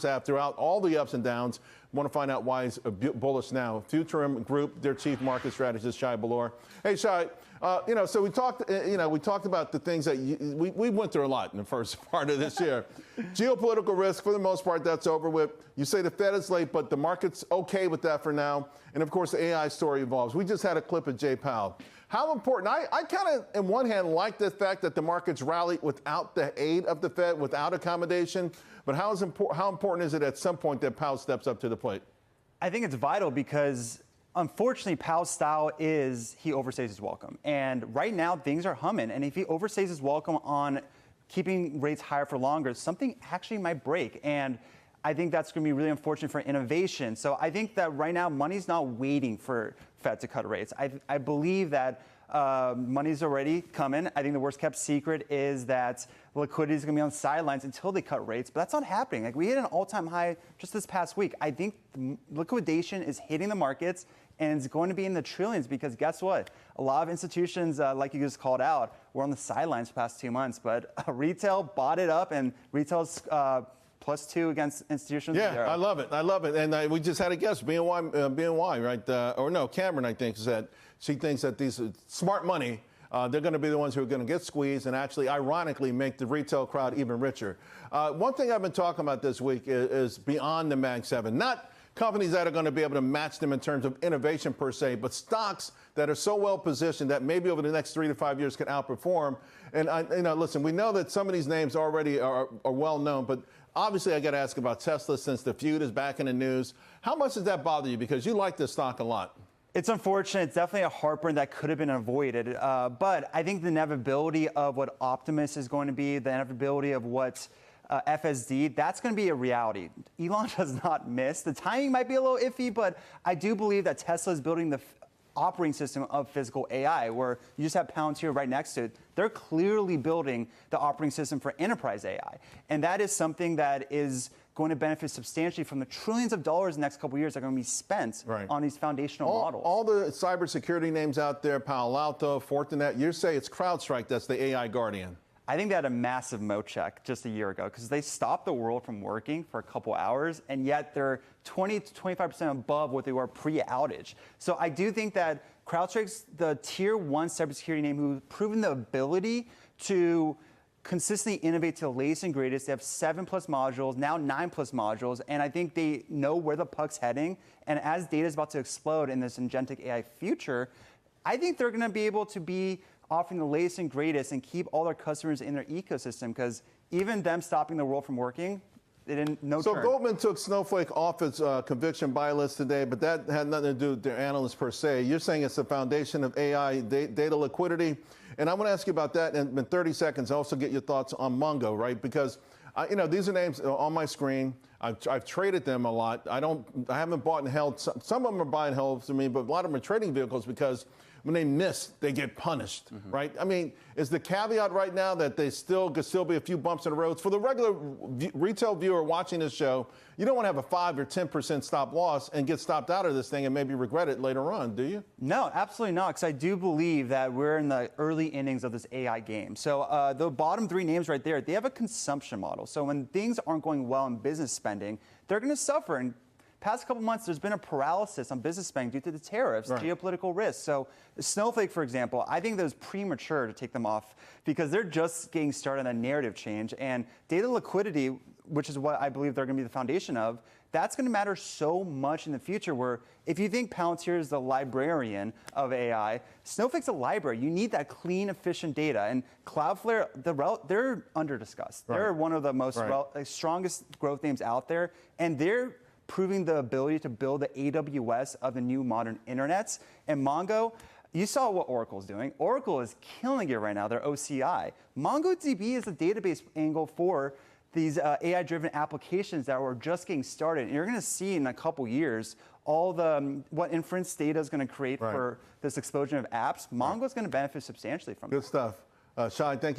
have throughout all the ups and downs. Want to find out why he's bullish now. Futurum Group, their chief market strategist, Shai Balor. Hey, Shai, so we talked about the things that we went through a lot in the first part of this year. Geopolitical risk, for the most part, that's over with. You say the Fed is late, but the market's okay with that for now. And of course, the AI story evolves. We just had a clip of Jay Powell. How important, I kind of, on one hand, like the fact that the markets rallied without the aid of the Fed, without accommodation. But how important is it at some point that Powell steps up to the plate? I think it's vital because, unfortunately, Powell's style is he overstays his welcome. And right now, things are humming. And if he overstays his welcome on keeping rates higher for longer, something actually might break. And I think that's going to be really unfortunate for innovation. So I think that right now, money's not waiting for Fed to cut rates. I believe that money's already coming. I think the worst kept secret is that liquidity is going to be on the sidelines until they cut rates, but that's not happening. Like, we hit an all-time high just this past week. I think liquidation is hitting the markets, and it's going to be in the trillions because guess what? A lot of institutions, like you just called out, were on the sidelines for the past 2 months, but retail bought it up, and retail's +2 against institutions. Yeah, 0. I love it. I love it. And we just had a guest, BNY, right? Or no, Cameron, I think, said she thinks that these smart money, they're going to be the ones who are going to get squeezed and actually, ironically, make the retail crowd even richer. One thing I've been talking about this week is beyond the Mag 7. Not companies that are going to be able to match them in terms of innovation per se, but stocks that are so well positioned that maybe over the next 3 to 5 years can outperform. And listen, we know that some of these names already are well known, but obviously I got to ask about Tesla since the feud is back in the news. How much does that bother you? Because you like this stock a lot. It's unfortunate. It's definitely a heartburn that could have been avoided. But I think the inevitability of what Optimus is going to be, the inevitability of what FSD, that's going to be a reality. Elon does not miss. The timing might be a little iffy, but I do believe that Tesla is building the operating system of physical AI, where you just have Palantir right next to it. They're clearly building the operating system for enterprise AI. And that is something that is going to benefit substantially from the trillions of dollars in the next couple of years that are going to be spent on these foundational models. All the cybersecurity names out there, Palo Alto, Fortinet, you say it's CrowdStrike that's the AI guardian. I think they had a massive moat check just a year ago because they stopped the world from working for a couple hours, and yet they're 20 to 25% above what they were pre-outage. So I do think that CrowdStrike's the tier 1 cybersecurity name who've proven the ability to consistently innovate to the latest and greatest. They have 7+ modules, now 9+ modules, and I think they know where the puck's heading. And as data is about to explode in this agentic AI future, I think they're going to be able to be offering the latest and greatest and keep all their customers in their ecosystem, because even them stopping the world from working, they didn't know. So Goldman took Snowflake off its conviction buy list today, but that had nothing to do with their analysts per se. You're saying it's the foundation of AI data liquidity. And I want to ask you about that in 30 seconds. I'll also get your thoughts on Mongo, right? Because these are names on my screen. I've traded them a lot. I haven't bought and held. Some of them are buy and held for me, but a lot of them are trading vehicles because when they miss, they get punished, right? I mean, is the caveat right now that they could still be a few bumps in the roads? For the regular retail viewer watching this show, you don't want to have a 5 or 10% stop loss and get stopped out of this thing and maybe regret it later on, do you? No, absolutely not, because I do believe that we're in the early innings of this AI game. So the bottom 3 names right there, they have a consumption model. So when things aren't going well in business spending, they're going to suffer. And past couple months, there's been a paralysis on business spending due to the tariffs, geopolitical risks. So Snowflake, for example, I think that was premature to take them off because they're just getting started on a narrative change. And data liquidity, which is what I believe they're going to be the foundation of, that's going to matter so much in the future, where if you think Palantir is the librarian of AI, Snowflake's a library. You need that clean, efficient data. And Cloudflare, they're under-discussed. They're one of the most strongest growth names out there, and they're proving the ability to build the AWS of the new modern internets. And Mongo, you saw what Oracle's doing. Oracle is killing it right now, their OCI. MongoDB is a database angle for these AI-driven applications that were just getting started. And you're going to see in a couple years all the what inference data is going to create for this explosion of apps. Mongo is going to benefit substantially from it. Good stuff. Shai, thank you.